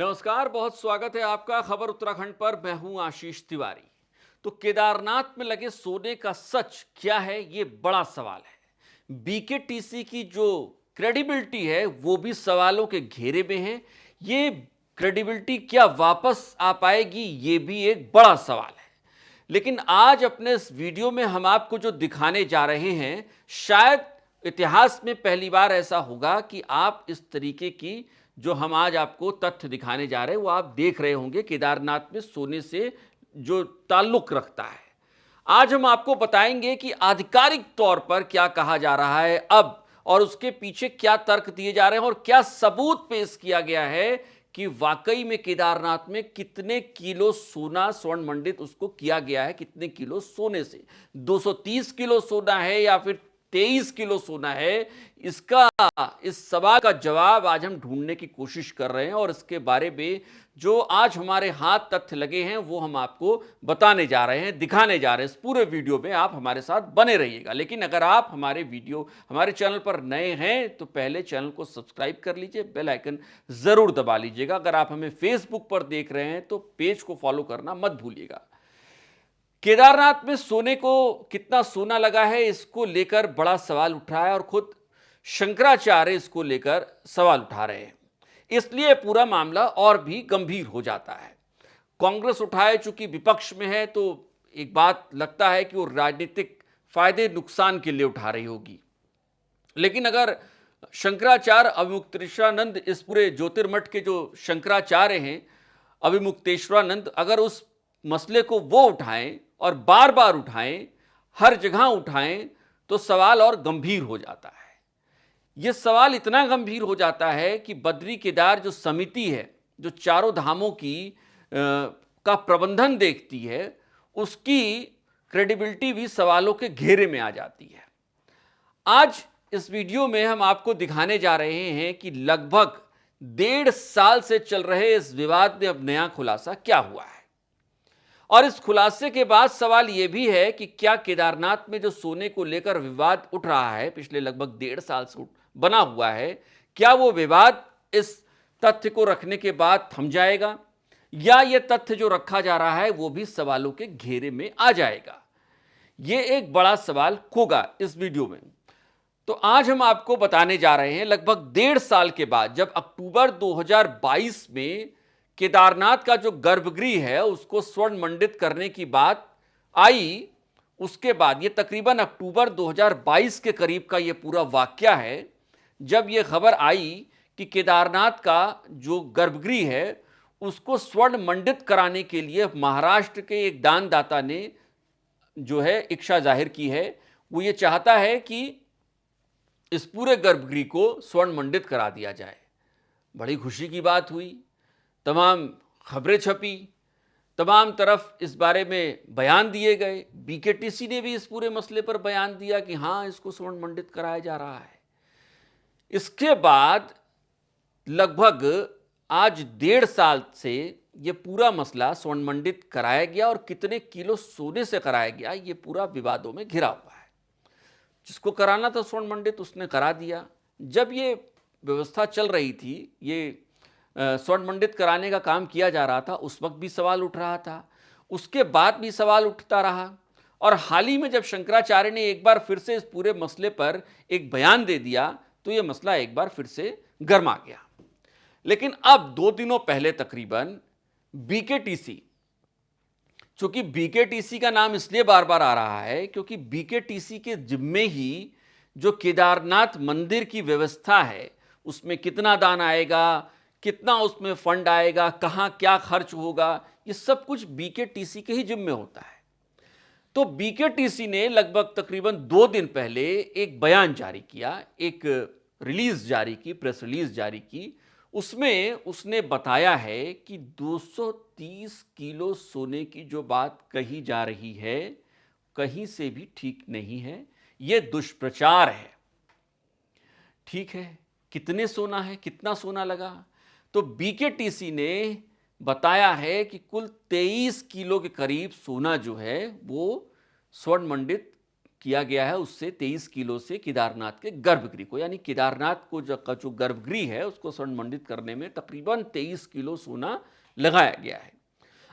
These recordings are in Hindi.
नमस्कार, बहुत स्वागत है आपका खबर उत्तराखंड पर। मैं हूं आशीष तिवारी। तो केदारनाथ में लगे सोने का सच क्या है, ये बड़ा सवाल है। बीकेटीसी की जो क्रेडिबिलिटी है वो भी सवालों के घेरे में है। ये क्रेडिबिलिटी क्या वापस आ पाएगी, ये भी एक बड़ा सवाल है। लेकिन आज अपने इस वीडियो में हम आपको जो दिखाने जा रहे हैं, शायद इतिहास में पहली बार ऐसा होगा कि आप इस तरीके की जो हम आज आपको तथ्य दिखाने जा रहे हैं वो आप देख रहे होंगे केदारनाथ में सोने से जो ताल्लुक रखता है। आज हम आपको बताएंगे कि आधिकारिक तौर पर क्या कहा जा रहा है अब, और उसके पीछे क्या तर्क दिए जा रहे हैं और क्या सबूत पेश किया गया है कि वाकई में केदारनाथ में कितने किलो सोना स्वर्ण मंडित उसको किया गया है। कितने किलो सोने से 230 किलो सोना है या फिर 23 किलो सोना है, इसका इस सवाल का जवाब आज हम ढूंढने की कोशिश कर रहे हैं। और इसके बारे में जो आज हमारे हाथ तथ्य लगे हैं वो हम आपको बताने जा रहे हैं, दिखाने जा रहे हैं। इस पूरे वीडियो में आप हमारे साथ बने रहिएगा। लेकिन अगर आप हमारे चैनल पर नए हैं तो पहले चैनल को सब्सक्राइब कर लीजिए, बेल आइकन जरूर दबा लीजिएगा। अगर आप हमें फेसबुक पर देख रहे हैं तो पेज को फॉलो करना मत भूलिएगा। केदारनाथ में सोने को कितना सोना लगा है, इसको लेकर बड़ा सवाल उठ रहा है और खुद शंकराचार्य इसको लेकर सवाल उठा रहे हैं। इसलिए पूरा मामला और भी गंभीर हो जाता है। कांग्रेस उठाए, चूंकि विपक्ष में है तो एक बात लगता है कि वो राजनीतिक फायदे नुकसान के लिए उठा रही होगी। लेकिन अगर शंकराचार्य अविमुक्तेश्वरानंद, इस पूरे ज्योतिर्मठ के जो शंकराचार्य हैं अविमुक्तेश्वरानंद, अगर उस मसले को वो उठाएं और बार बार उठाएं, हर जगह उठाएं, तो सवाल और गंभीर हो जाता है। यह सवाल इतना गंभीर हो जाता है कि बद्री केदार जो समिति है, जो चारों धामों की का प्रबंधन देखती है, उसकी क्रेडिबिलिटी भी सवालों के घेरे में आ जाती है। आज इस वीडियो में हम आपको दिखाने जा रहे हैं कि लगभग 1.5 साल से चल रहे इस विवाद में अब नया खुलासा क्या हुआ है। और इस खुलासे के बाद सवाल यह भी है कि क्या केदारनाथ में जो सोने को लेकर विवाद उठ रहा है, पिछले लगभग 1.5 साल से बना हुआ है, क्या वो विवाद इस तथ्य को रखने के बाद थम जाएगा, या यह तथ्य जो रखा जा रहा है वो भी सवालों के घेरे में आ जाएगा। यह एक बड़ा सवाल होगा इस वीडियो में। तो आज हम आपको बताने जा रहे हैं, लगभग 1.5 साल के बाद, जब अक्टूबर 2022 में केदारनाथ का जो गर्भगृह है उसको स्वर्ण मंडित करने की बात आई, उसके बाद ये तकरीबन अक्टूबर 2022 के करीब का ये पूरा वाकया है, जब ये खबर आई कि केदारनाथ का जो गर्भगृह है उसको स्वर्ण मंडित कराने के लिए महाराष्ट्र के एक दानदाता ने जो है इच्छा जाहिर की है। वो ये चाहता है कि इस पूरे गर्भगृह को स्वर्ण मंडित करा दिया जाए। बड़ी खुशी की बात हुई, तमाम खबरें छपी, तमाम तरफ इस बारे में बयान दिए गए। बीकेटीसी ने भी इस पूरे मसले पर बयान दिया कि हाँ, इसको स्वर्ण मंडित कराया जा रहा है। इसके बाद लगभग आज 1.5 साल से ये पूरा मसला स्वर्ण मंडित कराया गया, और कितने किलो सोने से कराया गया ये पूरा विवादों में घिरा हुआ है। जिसको कराना था स्वर्ण मंडित उसने करा दिया। जब ये व्यवस्था चल रही थी, ये स्वर्ण मंडित कराने का काम किया जा रहा था, उस वक्त भी सवाल उठ रहा था, उसके बाद भी सवाल उठता रहा। और हाल ही में जब शंकराचार्य ने एक बार फिर से इस पूरे मसले पर एक बयान दे दिया तो ये मसला एक बार फिर से गर्मा गया। लेकिन अब 2 दिनों पहले तकरीबन बीकेटीसी, चूंकि बीकेटीसी का नाम इसलिए बार बार आ रहा है क्योंकि बीकेटीसी के जिम्मे ही जो केदारनाथ मंदिर की व्यवस्था है, उसमें कितना दान आएगा, कितना उसमें फंड आएगा, कहां क्या खर्च होगा, ये सब कुछ बीकेटीसी के ही जिम्मे होता है। तो बीकेटीसी ने लगभग तकरीबन 2 दिन पहले एक बयान जारी किया, एक रिलीज जारी की, प्रेस रिलीज जारी की। उसमें उसने बताया है कि 230 किलो सोने की जो बात कही जा रही है कहीं से भी ठीक नहीं है, यह दुष्प्रचार है। ठीक है, कितने सोना है, कितना सोना लगा? तो बीकेटीसी ने बताया है कि कुल 23 किलो के करीब सोना जो है वो स्वर्ण मंडित किया गया है उससे 23 किलो से केदारनाथ के गर्भगृह को, यानी केदारनाथ को जो गर्भगृह है उसको स्वर्ण मंडित करने में तकरीबन 23 किलो सोना लगाया गया है।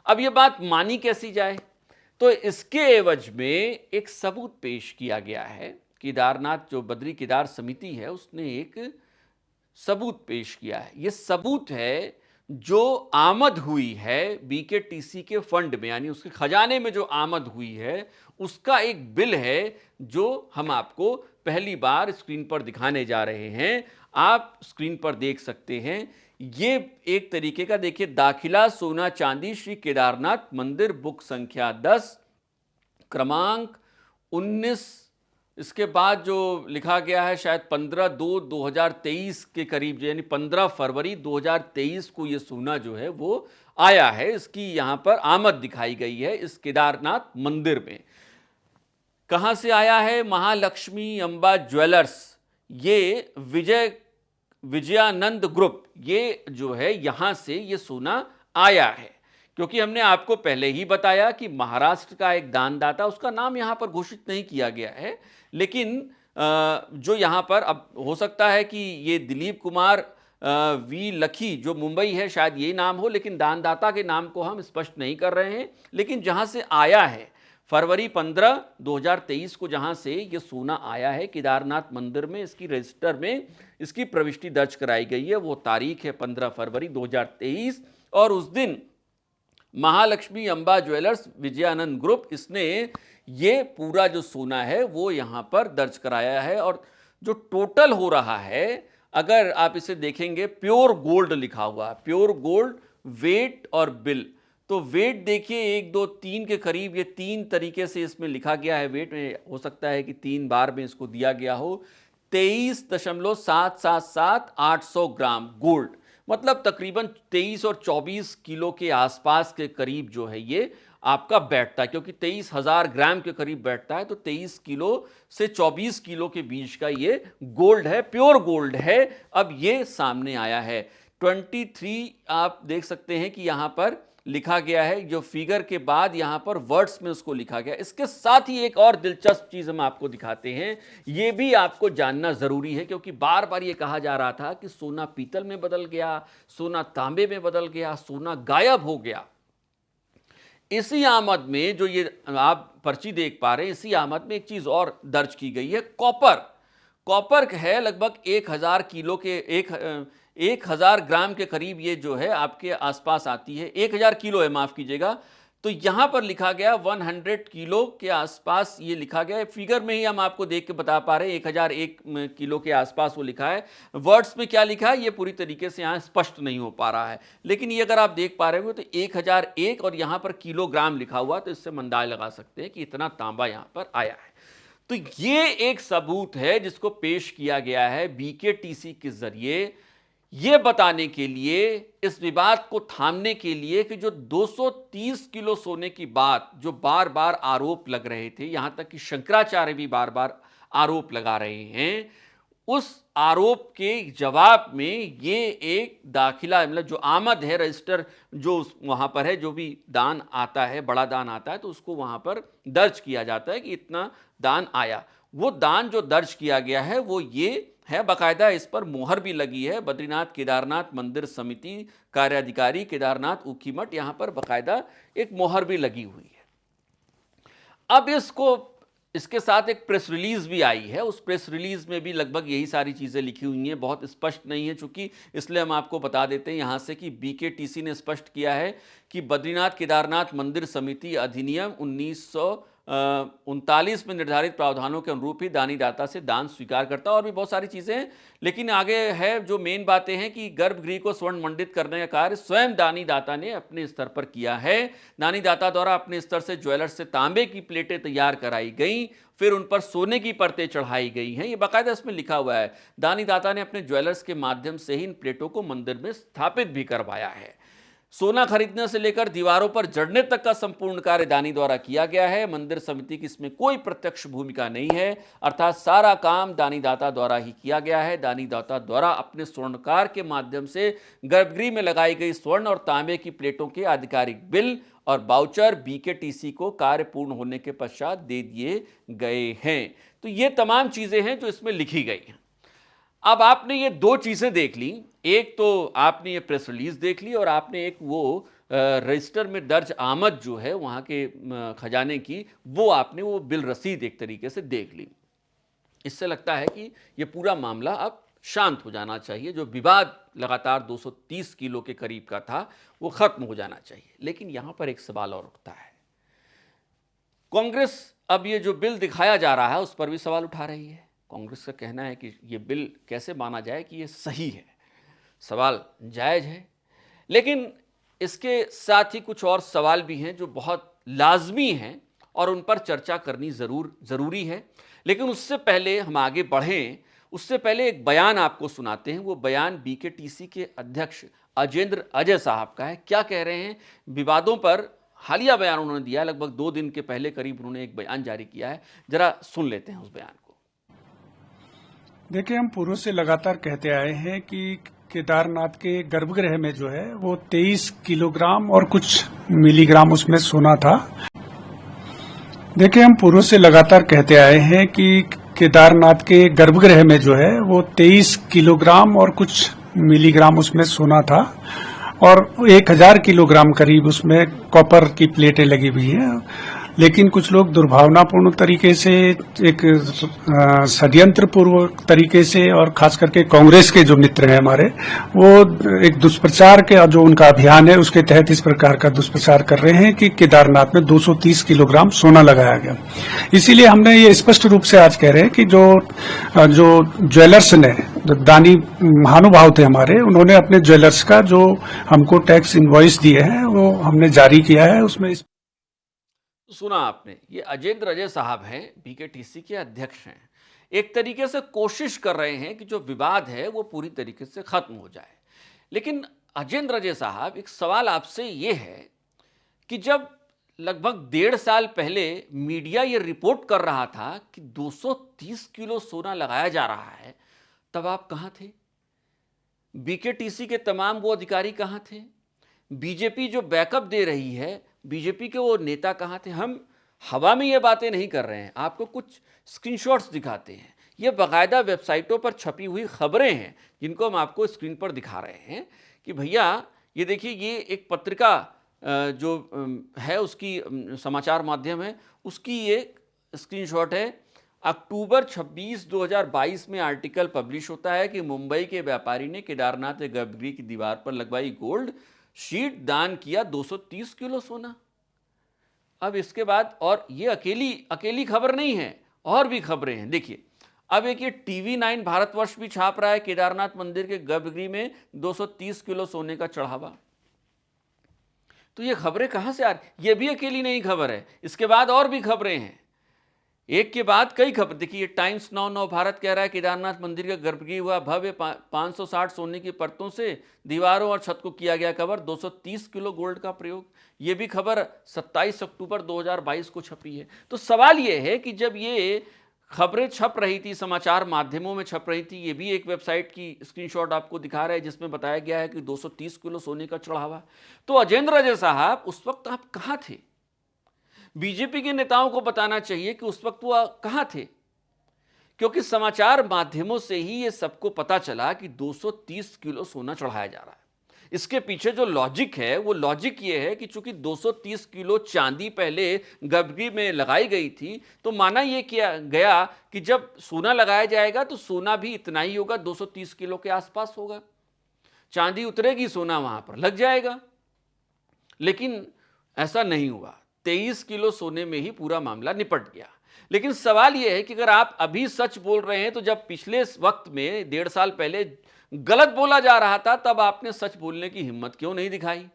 अब ये बात मानी कैसी जाए, तो इसके एवज में एक सबूत पेश किया गया है। केदारनाथ जो बद्री केदार समिति है उसने एक सबूत पेश किया है। ये सबूत है जो आमद हुई है बीकेटीसी के फंड में, यानी उसके खजाने में जो आमद हुई है उसका एक बिल है जो हम आपको पहली बार स्क्रीन पर दिखाने जा रहे हैं। आप स्क्रीन पर देख सकते हैं, ये एक तरीके का देखिए, दाखिला सोना चांदी श्री केदारनाथ मंदिर, बुक संख्या 10, क्रमांक 19। इसके बाद जो लिखा गया है शायद 15/2/2023 के करीब, यानी 15 फरवरी 2023 को ये सोना जो है वो आया है। इसकी यहां पर आमद दिखाई गई है इस केदारनाथ मंदिर में। कहां से आया है? महालक्ष्मी अंबा ज्वेलर्स, ये विजयानंद ग्रुप, ये जो है यहां से ये सोना आया है। क्योंकि हमने आपको पहले ही बताया कि महाराष्ट्र का एक दानदाता, उसका नाम यहां पर घोषित नहीं किया गया है, लेकिन जो यहां पर, अब हो सकता है कि ये दिलीप कुमार वी लखी जो मुंबई है शायद ये नाम हो, लेकिन दानदाता के नाम को हम स्पष्ट नहीं कर रहे हैं। लेकिन जहां से आया है, फरवरी 15, 2023 को जहां से ये सोना आया है केदारनाथ मंदिर में, इसकी रजिस्टर में इसकी प्रविष्टि दर्ज कराई गई है, वो तारीख है 15 फरवरी 2023। और उस दिन महालक्ष्मी अंबा ज्वेलर्स विजयानंद ग्रुप, इसने ये पूरा जो सोना है वो यहां पर दर्ज कराया है। और जो टोटल हो रहा है, अगर आप इसे देखेंगे, प्योर गोल्ड लिखा हुआ है, प्योर गोल्ड, वेट और बिल। तो वेट देखिए 1, 2, 3 के करीब, ये 3 तरीके से इसमें लिखा गया है। वेट में हो सकता है कि 3 बार में इसको दिया गया हो। 23.777 ग्राम गोल्ड, मतलब तकरीबन 23 और 24 किलो के आसपास के करीब जो है ये आपका बैठता है, क्योंकि 23,000 ग्राम के करीब बैठता है। तो 23 किलो से 24 किलो के बीच का ये गोल्ड है, प्योर गोल्ड है। अब ये सामने आया है 23, आप देख सकते हैं कि यहां पर लिखा गया है, जो फिगर के बाद यहां पर वर्ड्स में उसको लिखा गया। इसके साथ ही एक और दिलचस्प चीज हम आपको दिखाते हैं, यह भी आपको जानना जरूरी है, क्योंकि बार बार यह कहा जा रहा था कि सोना पीतल में बदल गया, सोना तांबे में बदल गया, सोना गायब हो गया। इसी आमद में जो ये आप पर्ची देख पा रहे हैं, इसी आमद में एक चीज और दर्ज की गई है, कॉपर। कॉपर है लगभग 1000 किलो के 1000 ग्राम के करीब, ये जो है आपके आसपास आती है। 1000 किलो है, माफ कीजिएगा। तो यहां पर लिखा गया 100 किलो के आसपास ये लिखा गया है। फिगर में ही हम आपको देख के बता पा रहे हैं 1001 किलो के आसपास वो लिखा है। वर्ड्स में क्या लिखा है ये पूरी तरीके से यहां स्पष्ट नहीं हो पा रहा है, लेकिन ये अगर आप देख पा रहे हो तो 1001 और यहां पर किलोग्राम लिखा हुआ, तो इससे अंदाजा लगा सकते हैं कि इतना तांबा यहां पर आया है। तो ये एक सबूत है जिसको पेश किया गया है बीकेटीसी के जरिए, यह बताने के लिए, इस विवाद को थामने के लिए कि जो 230 किलो सोने की बात जो बार बार आरोप लग रहे थे, यहां तक कि शंकराचार्य भी बार बार आरोप लगा रहे हैं, उस आरोप के जवाब में ये एक दाखिला, मतलब जो आमद है, रजिस्टर जो वहां पर है, जो भी दान आता है, बड़ा दान आता है, तो उसको वहां पर दर्ज किया जाता है कि इतना दान आया। वो दान जो दर्ज किया गया है वो ये है, बाकायदा इस पर मोहर भी लगी है, बद्रीनाथ केदारनाथ मंदिर समिति कार्याधिकारी केदारनाथ ऊखीमठ, यहां पर बाकायदा एक मोहर भी लगी हुई है। अब इसके साथ एक प्रेस रिलीज भी आई है। उस प्रेस रिलीज में भी लगभग यही सारी चीजें लिखी हुई हैं, बहुत स्पष्ट नहीं है चूंकि, इसलिए हम आपको बता देते हैं यहां से कि बीकेटीसी ने स्पष्ट किया है कि बद्रीनाथ केदारनाथ मंदिर समिति अधिनियम 1939 में निर्धारित प्रावधानों के अनुरूप ही दानी दाता से दान स्वीकार करता है, और भी बहुत सारी चीजें हैं। लेकिन आगे है जो मेन बातें हैं कि गर्भगृह को स्वर्ण मंडित करने का कार्य स्वयं दानी दाता ने अपने स्तर पर किया है। दानी दाता द्वारा अपने स्तर से ज्वेलर्स से तांबे की प्लेटें तैयार कराई गई, फिर उन पर सोने की परतें चढ़ाई गई हैं। ये बाकायदा इसमें लिखा हुआ है, दानी दाता ने अपने ज्वेलर्स के माध्यम से ही इन प्लेटों को मंदिर में स्थापित भी करवाया है। सोना खरीदने से लेकर दीवारों पर जड़ने तक का संपूर्ण कार्य दानी द्वारा किया गया है। मंदिर समिति की इसमें कोई प्रत्यक्ष भूमिका नहीं है, अर्थात सारा काम दानी दाता द्वारा ही किया गया है। दानी दाता द्वारा अपने स्वर्णकार के माध्यम से गर्भगृह में लगाई गई स्वर्ण और तांबे की प्लेटों के आधिकारिक बिल और बाउचर बीकेटीसी को कार्य पूर्ण होने के पश्चात दे दिए गए हैं। तो ये तमाम चीजें हैं जो इसमें लिखी गई हैं। अब आपने ये दो चीजें देख ली, एक तो आपने ये प्रेस रिलीज देख ली और आपने एक वो रजिस्टर में दर्ज आमद जो है वहां के खजाने की, वो आपने वो बिल रसीद एक तरीके से देख ली। इससे लगता है कि ये पूरा मामला अब शांत हो जाना चाहिए। जो विवाद लगातार 230 किलो के करीब का था वो खत्म हो जाना चाहिए। लेकिन यहां पर एक सवाल और उठता है, कांग्रेस अब ये जो बिल दिखाया जा रहा है उस पर भी सवाल उठा रही है। कांग्रेस का कहना है कि ये बिल कैसे माना जाए कि ये सही है, सवाल जायज है। लेकिन इसके साथ ही कुछ और सवाल भी हैं जो बहुत लाजमी हैं और उन पर चर्चा करनी ज़रूरी है। लेकिन उससे पहले हम आगे बढ़ें, उससे पहले एक बयान आपको सुनाते हैं। वो बयान बीकेटीसी के अध्यक्ष अजेंद्र अजय साहब का है। क्या कह रहे हैं विवादों पर? हालिया बयान उन्होंने दिया, लगभग 2 दिन के पहले करीब उन्होंने एक बयान जारी किया है। जरा सुन लेते हैं उस बयान को। देखिए, हम पूर्व से लगातार कहते आए हैं कि केदारनाथ के गर्भगृह में जो है वो 23 किलोग्राम और कुछ मिलीग्राम उसमें सोना था। देखिए, हम पूर्व से लगातार कहते आए हैं कि केदारनाथ के गर्भगृह में जो है वो 23 किलोग्राम और कुछ मिलीग्राम उसमें सोना था और 1000 किलोग्राम करीब उसमें कॉपर की प्लेटें लगी हुई हैं। लेकिन कुछ लोग दुर्भावनापूर्ण तरीके से, एक षड्यंत्र पूर्व तरीके से, और खास करके कांग्रेस के जो मित्र हैं हमारे, वो एक दुष्प्रचार के जो उनका अभियान है उसके तहत इस प्रकार का दुष्प्रचार कर रहे हैं कि केदारनाथ में 230 किलोग्राम सोना लगाया गया। इसीलिए हमने ये स्पष्ट रूप से आज कह रहे हैं कि जो ज्वेलर्स ने, जो दानी महानुभाव थे हमारे, उन्होंने अपने ज्वेलर्स का जो हमको टैक्स इनवॉइस दिए हैं वो हमने जारी किया है। उसमें सुना आपने, ये अजेंद्र अजय साहब हैं, बीकेटीसी के अध्यक्ष हैं। एक तरीके से कोशिश कर रहे हैं कि जो विवाद है वो पूरी तरीके से खत्म हो जाए। लेकिन अजेंद्र अजय साहब, एक सवाल आपसे ये है कि जब लगभग 1.5 साल पहले मीडिया ये रिपोर्ट कर रहा था कि 230 किलो सोना लगाया जा रहा है, तब आप कहां थे? बीकेटीसी के तमाम वो अधिकारी कहां थे? बीजेपी जो बैकअप दे रही है, बीजेपी के वो नेता कहां थे? हम हवा में ये बातें नहीं कर रहे हैं, आपको कुछ स्क्रीनशॉट्स दिखाते हैं। ये बाकायदा वेबसाइटों पर छपी हुई खबरें हैं जिनको हम आपको स्क्रीन पर दिखा रहे हैं कि भैया ये देखिए, ये एक पत्रिका जो है उसकी समाचार माध्यम है, उसकी ये स्क्रीनशॉट है। अक्टूबर 26, 2022 में आर्टिकल पब्लिश होता है कि मुंबई के व्यापारी ने केदारनाथ गर्भगृह की दीवार पर लगवाई गोल्ड शीट, दान किया 230 किलो सोना। अब इसके बाद, और ये अकेली खबर नहीं है, और भी खबरें हैं। देखिए, अब एक ये TV9 भारतवर्ष भी छाप रहा है केदारनाथ मंदिर के गर्भगृह में 230 किलो सोने का चढ़ावा। तो ये खबरें कहां से आ रही? ये भी अकेली नहीं खबर है, इसके बाद और भी खबरें हैं, एक के बाद कई खबर। देखिए, टाइम्स नाउ भारत कह रहा है केदारनाथ मंदिर का गर्भगृह हुआ भव्य, 560 सोने की परतों से दीवारों और छत को किया गया कवर, 230 किलो गोल्ड का प्रयोग। ये भी खबर 27 अक्टूबर 2022 को छपी है। तो सवाल ये है कि जब ये खबरें छप रही थी, समाचार माध्यमों में छप रही थी, ये भी एक वेबसाइट की स्क्रीनशॉट आपको दिखा रहे हैं जिसमें बताया गया है कि 230 किलो सोने का चढ़ावा। तो अजेंद्र अजय साहब, उस वक्त आप कहां थे? बीजेपी के नेताओं को बताना चाहिए कि उस वक्त वो कहां थे, क्योंकि समाचार माध्यमों से ही ये सबको पता चला कि 230 किलो सोना चढ़ाया जा रहा है। इसके पीछे जो लॉजिक है वो लॉजिक ये है कि चूंकि 230 किलो चांदी पहले गर्भगृह में लगाई गई थी, तो माना यह किया गया कि जब सोना लगाया जाएगा तो सोना भी इतना ही होगा, 230 किलो के आसपास होगा। चांदी उतरेगी, सोना वहां पर लग जाएगा। लेकिन ऐसा नहीं हुआ, 23 किलो सोने में ही पूरा मामला निपट गया। लेकिन सवाल यह है कि अगर आप अभी सच बोल रहे हैं, तो जब पिछले वक्त में 1.5 साल पहले गलत बोला जा रहा था, तब आपने सच बोलने की हिम्मत क्यों नहीं दिखाई?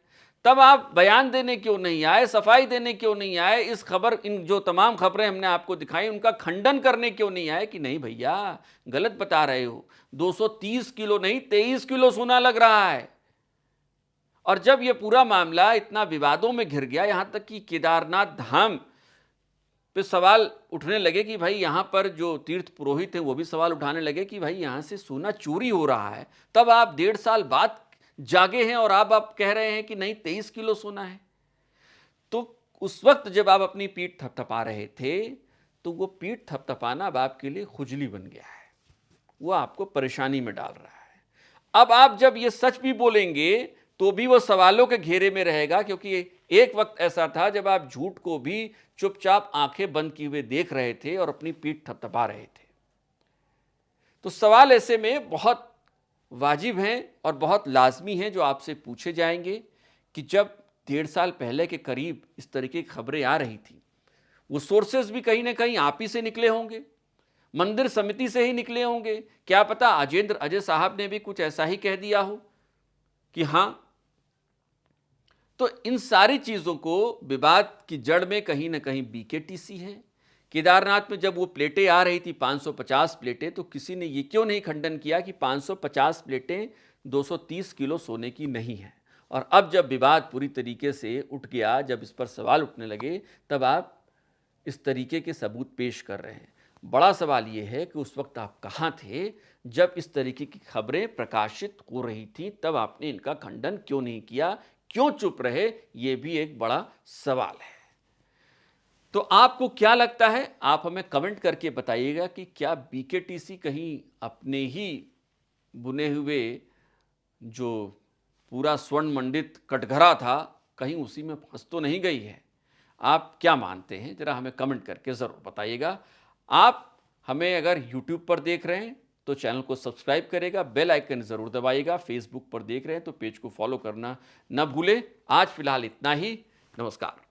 तब आप बयान देने क्यों नहीं आए, सफाई देने क्यों नहीं आए? इन जो तमाम खबरें हमने आपको दिखाई उनका खंडन करने क्यों नहीं आए कि नहीं भैया गलत बता रहे हो, 230 किलो नहीं 23 किलो सोना लग रहा है। और जब ये पूरा मामला इतना विवादों में घिर गया, यहां तक कि केदारनाथ धाम पे सवाल उठने लगे कि भाई यहाँ पर जो तीर्थ पुरोहित हैं वो भी सवाल उठाने लगे कि भाई यहाँ से सोना चोरी हो रहा है, तब आप 1.5 साल बाद जागे हैं और आप कह रहे हैं कि नहीं 23 किलो सोना है। तो उस वक्त जब आप अपनी पीठ थपथपा रहे थे, तो वो पीठ थपथपाना अब आपके लिए खुजली बन गया है, वो आपको परेशानी में डाल रहा है। अब आप जब ये सच भी बोलेंगे तो भी वो सवालों के घेरे में रहेगा, क्योंकि एक वक्त ऐसा था जब आप झूठ को भी चुपचाप आंखें बंद किए हुए देख रहे थे और अपनी पीठ थपथपा रहे थे। तो सवाल ऐसे में बहुत वाजिब हैं और बहुत लाजमी हैं जो आपसे पूछे जाएंगे कि जब 1.5 साल पहले के करीब इस तरीके की खबरें आ रही थी, वो सोर्सेज भी कहीं ना कहीं आप ही से निकले होंगे, मंदिर समिति से ही निकले होंगे। क्या पता अजेंद्र अजय साहब ने भी कुछ ऐसा ही कह दिया हो कि हां। तो इन सारी चीजों को विवाद की जड़ में कहीं ना कहीं बीकेटीसी है। केदारनाथ में जब वो प्लेटें आ रही थी 550 प्लेटें, तो किसी ने ये क्यों नहीं खंडन किया कि 550 प्लेटें 230 किलो सोने की नहीं है। और अब जब विवाद पूरी तरीके से उठ गया, जब इस पर सवाल उठने लगे, तब आप इस तरीके के सबूत पेश कर रहे हैं। बड़ा सवाल ये है कि उस वक्त आप कहाँ थे जब इस तरीके की खबरें प्रकाशित हो रही थी, तब आपने इनका खंडन क्यों नहीं किया, क्यों चुप रहे, ये भी एक बड़ा सवाल है। तो आपको क्या लगता है, आप हमें कमेंट करके बताइएगा कि क्या बीकेटीसी कहीं अपने ही बुने हुए जो पूरा स्वर्ण मंडित कटघरा था, कहीं उसी में फंस तो नहीं गई है। आप क्या मानते हैं, जरा हमें कमेंट करके ज़रूर बताइएगा। आप हमें अगर यूट्यूब पर देख रहे हैं तो चैनल को सब्सक्राइब करेगा, बेल आइकन ज़रूर दबाइएगा। फेसबुक पर देख रहे हैं तो पेज को फॉलो करना न भूलें। आज फिलहाल इतना ही। नमस्कार।